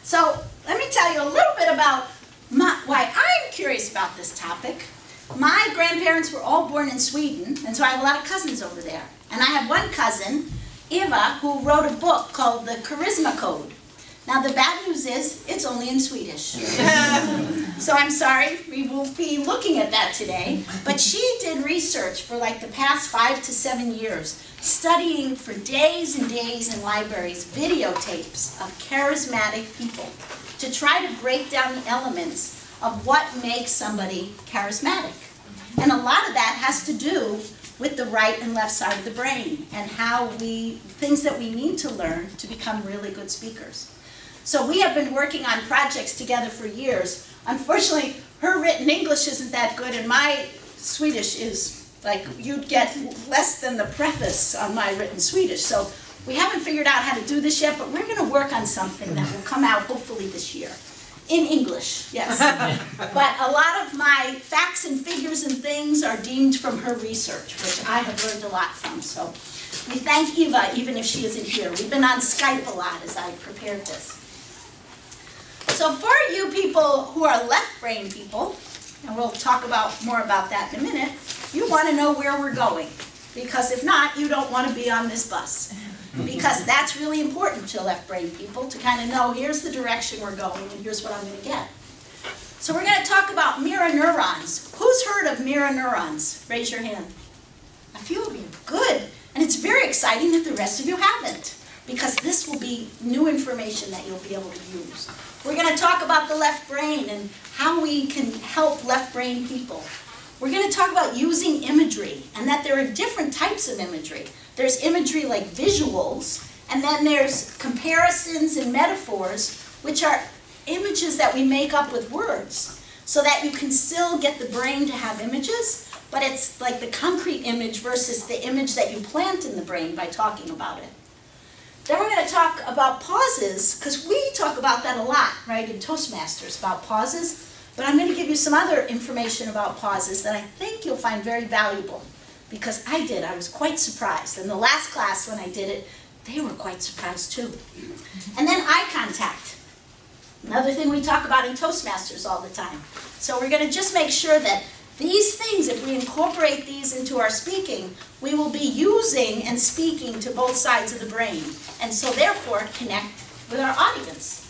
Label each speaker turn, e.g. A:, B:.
A: So let me tell you a little bit about why I'm curious about this topic. My grandparents were all born in Sweden, and so I have a lot of cousins over there. And I have one cousin, Eva, who wrote a book called The Charisma Code. Now the bad news is, it's only in Swedish. So I'm sorry, we will be looking at that today. But she did research for like the past 5 to 7 years, studying for days and days in libraries videotapes of charismatic people to try to break down the elements of what makes somebody charismatic. And a lot of that has to do with the right and left side of the brain and how things that we need to learn to become really good speakers. So we have been working on projects together for years. Unfortunately, her written English isn't that good, and my Swedish is like, you'd get less than the preface on my written Swedish. So we haven't figured out how to do this yet, but we're going to work on something that will come out hopefully this year. In English, yes. But a lot of my facts and figures and things are deemed from her research, which I have learned a lot from. So we thank Eva, even if she isn't here. We've been on Skype a lot as I prepared this. So for you people who are left brain people, and we'll talk more about that in a minute, you want to know where we're going. Because if not, you don't want to be on this bus. Because that's really important to left brain people, to kind of know here's the direction we're going and here's what I'm going to get. So we're going to talk about mirror neurons. Who's heard of mirror neurons? Raise your hand. A few of you. Good. And it's very exciting that the rest of you haven't, because this will be new information that you'll be able to use. We're going to talk about the left brain and how we can help left brain people. We're going to talk about using imagery, and that there are different types of imagery. There's imagery like visuals, and then there's comparisons and metaphors, which are images that we make up with words, so that you can still get the brain to have images, but it's like the concrete image versus the image that you plant in the brain by talking about it. Then we're going to talk about pauses, because we talk about that a lot, right, in Toastmasters, about pauses. But I'm going to give you some other information about pauses that I think you'll find very valuable, because I did. I was quite surprised. In the last class when I did it, they were quite surprised too. And then eye contact. Another thing we talk about in Toastmasters all the time. So we're going to just make sure that these things, if we incorporate these into our speaking, we will be using and speaking to both sides of the brain, and so therefore connect with our audience.